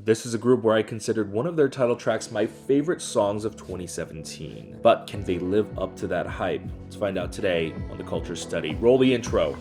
This is a group where I considered one of their title tracks my favorite songs of 2017. But can they live up to that hype? Let's find out today on the Culture Study. Roll the intro.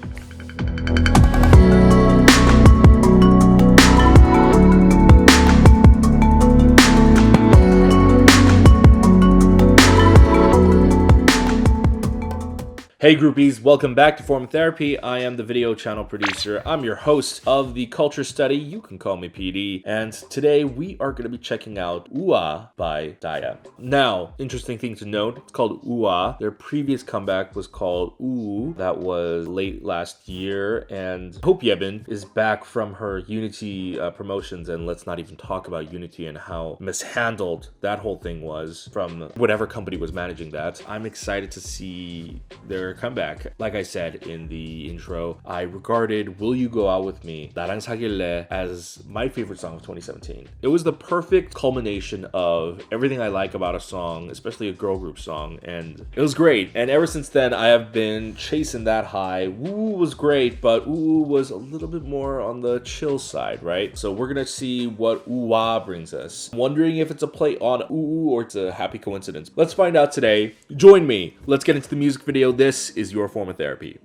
Hey groupies, welcome back to Form Therapy. I am the video channel producer. I'm your host of the Culture Study. You can call me PD. And today we are going to be checking out WOOWA by Daya. Now, interesting thing to note, it's called WOOWA. Their previous comeback was called WOOWA. That was late last year. And Hope Yebin is back from her Unity promotions. And let's not even talk about Unity and how mishandled that whole thing was from whatever company was managing that. I'm excited to see their comeback. Like I said in the intro, I regarded Will You Go Out With Me, 나랑 사귈래, as my favorite song of 2017. It was the perfect culmination of everything I like about a song, especially a girl group song, and it was great. And ever since then, I have been chasing that high. WOOWA was great, but WOOWA was a little bit more on the chill side, right? So we're gonna see what WOOWA brings us. I'm wondering if it's a play on WOOWA or it's a happy coincidence. Let's find out today. Join me. Let's get into the music video. This is your form of therapy.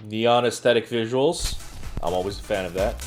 Neon aesthetic visuals. I'm always a fan of that.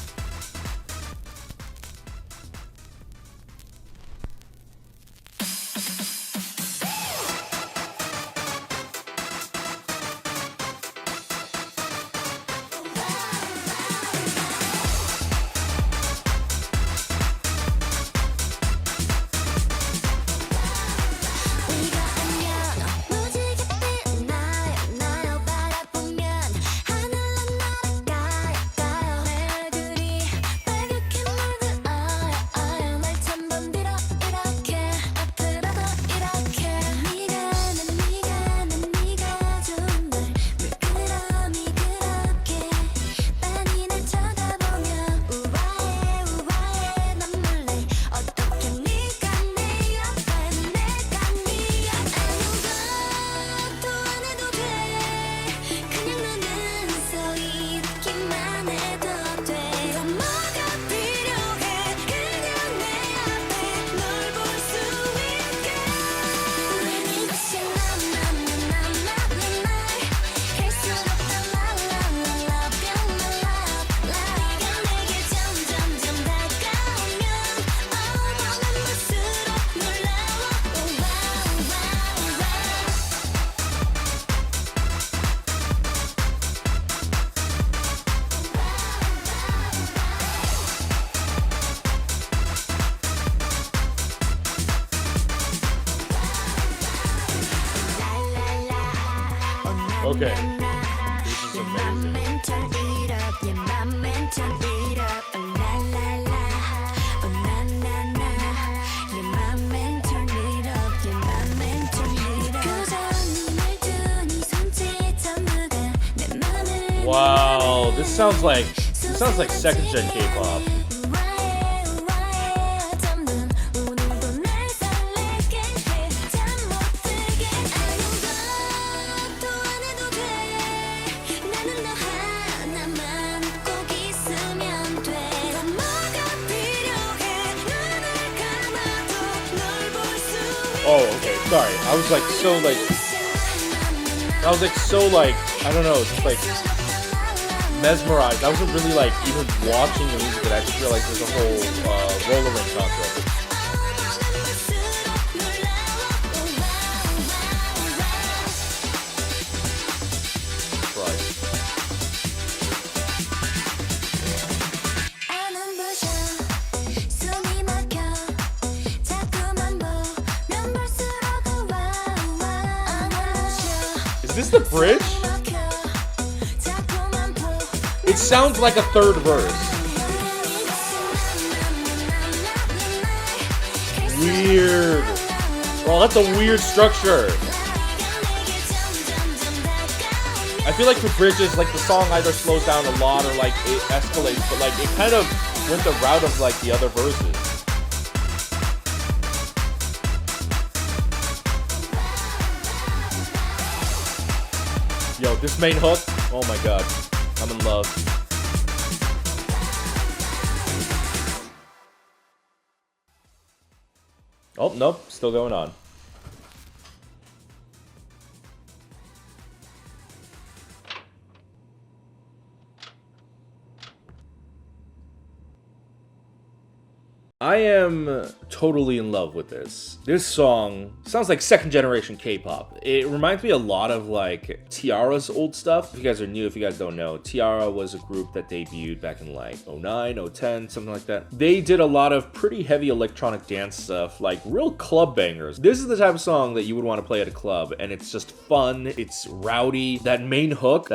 Okay, this is amazing. Wow, this sounds like second gen K-pop. Oh, okay, sorry. I was so I don't know, just like mesmerized. I wasn't really like even watching the music, but I just realized there's a whole roller rink concept. Is this the bridge? It sounds like a third verse. Weird. Oh, that's a weird structure. I feel like the bridges, like the song either slows down a lot or like it escalates, but like it kind of went the route of like the other verses. Yo, this main hook, oh my god, I'm in love. Oh, nope, still going on. I am totally in love with this. This song sounds like second generation K-pop. It reminds me a lot of like Tiara's old stuff. If you guys are new, if you guys don't know, Tiara was a group that debuted back in like 09, 010, something like that. They did a lot of pretty heavy electronic dance stuff, like real club bangers. This is the type of song that you would want to play at a club, and it's just fun, it's rowdy. That main hook,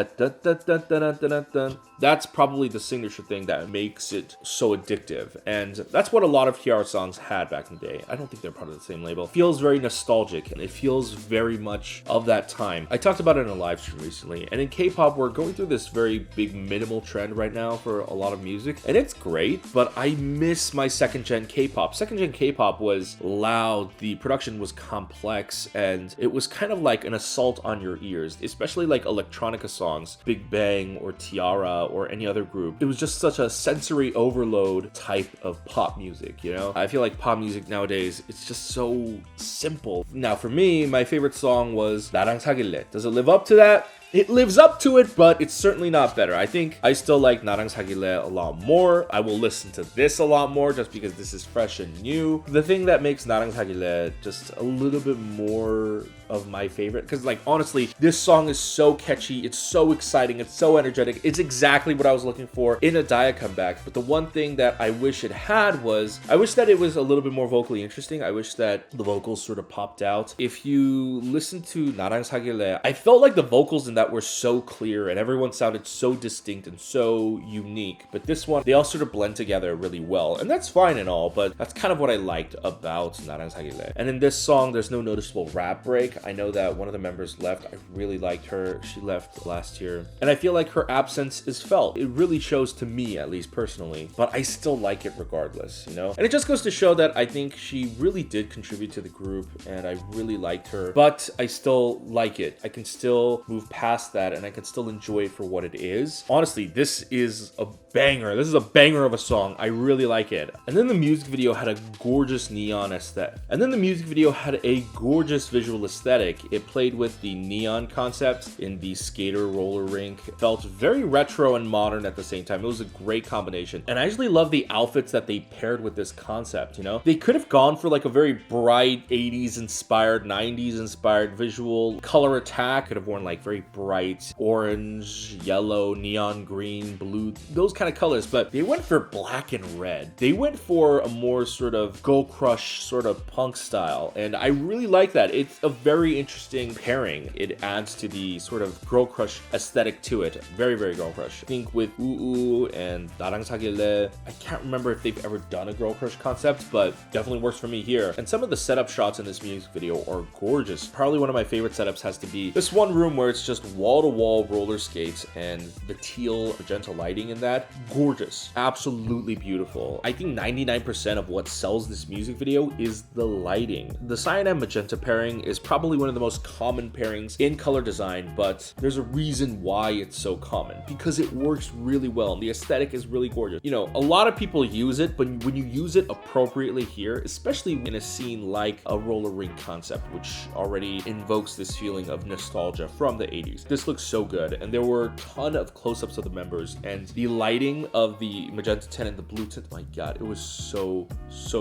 that's probably the signature thing that makes it so addictive. And that's what a lot of Tiara songs had back in the day. I don't think they're part of the same label. It feels very nostalgic, and it feels very much of that time. I talked about it in a live stream recently, and in K-pop, we're going through this very big minimal trend right now for a lot of music, and it's great, but I miss my second gen K-pop. Second gen K-pop was loud, the production was complex, and it was kind of like an assault on your ears, especially like electronica songs, Big Bang or Tiara or any other group. It was just such a sensory overload type of pop music, you know? I feel like pop music nowadays, it's just so simple. Now for me, my favorite song was 나랑 사귈래. Does it live up to that? It lives up to it, but it's certainly not better. I think I still like 나랑 사귈래 a lot more. I will listen to this a lot more just because this is fresh and new. The thing that makes 나랑 사귈래 just a little bit more of my favorite, because like honestly, this song is so catchy, it's so exciting, it's so energetic. It's exactly what I was looking for in a Daya comeback. But the one thing that I wish it had was, I wish that it was a little bit more vocally interesting. I wish that the vocals sort of popped out. If you listen to 나랑 사귈래, I felt like the vocals in that were so clear and everyone sounded so distinct and so unique. But this one, they all sort of blend together really well, and that's fine and all, but that's kind of what I liked about 나랑 사귈래. And in this song, there's no noticeable rap break. I know that one of the members left. I really liked her. She left last year, and I feel like her absence is felt. It really shows to me, at least personally, but I still like it regardless, you know? And it just goes to show that I think she really did contribute to the group, and I really liked her, but I still like it. I can still move past that, and I can still enjoy it for what it is. Honestly, this is a banger. This is a banger of a song. I really like it. And then the music video had a gorgeous neon aesthetic. And then the music video had a gorgeous visual aesthetic. It played with the neon concept in the skater roller rink. It felt very retro and modern at the same time. It was a great combination. And I actually love the outfits that they paired with this concept, you know? They could have gone for like a very bright 80s inspired, 90s inspired visual. Color attack could have worn like very bright orange, yellow, neon green, blue, those kind of colors, but they went for black and red. They went for a more sort of Go Crush sort of punk style, and I really like that. It's a very interesting pairing. It adds to the sort of Girl Crush aesthetic to it. Very, very Girl Crush. I think with WOOWA and 나랑 사귈래, I can't remember if they've ever done a Girl Crush concept, but definitely works for me here. And some of the setup shots in this music video are gorgeous. Probably one of my favorite setups has to be this one room where it's just wall-to-wall roller skates and the teal magenta lighting in that. Gorgeous. Absolutely beautiful. I think 99% of what sells this music video is the lighting. The cyan and magenta pairing is probably one of the most common pairings in color design, but there's a reason why it's so common, because it works really well and the aesthetic is really gorgeous. You know, a lot of people use it, but when you use it appropriately here, especially in a scene like a roller rink concept, which already invokes this feeling of nostalgia from the 80s, this looks so good. And there were a ton of close-ups of the members, and the lighting of the magenta 10 and the blue 10, my god, it was so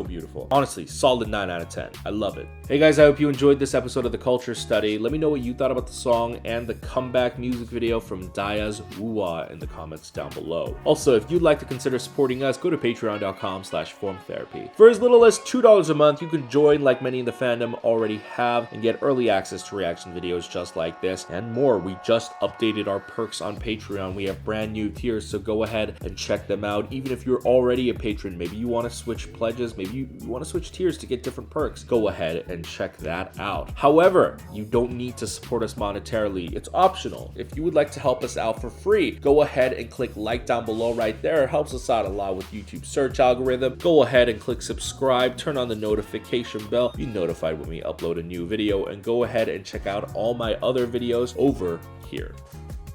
beautiful. Honestly, solid 9 out of 10. I love it. Hey guys, I hope you enjoyed this episode of the Culture Study. Let me know what you thought about the song and the comeback music video from Daya's WOOWA in the comments down below. Also, if you'd like to consider supporting us, go to patreon.com/formtherapy. For as little as $2 a month, you can join like many in the fandom already have and get early access to reaction videos just like this and more. We just updated our perks on Patreon. We have brand new tiers, so go ahead and check them out. Even if you're already a patron, maybe you want to switch pledges, maybe you want to switch tiers to get different perks, go ahead and check that out. However, you don't need to support us monetarily. It's optional. If you would like to help us out for free, go ahead and click like down below right there. It helps us out a lot with YouTube search algorithm. Go ahead and click subscribe, turn on the notification bell, be notified when we upload a new video, and go ahead and check out all my other videos over over here.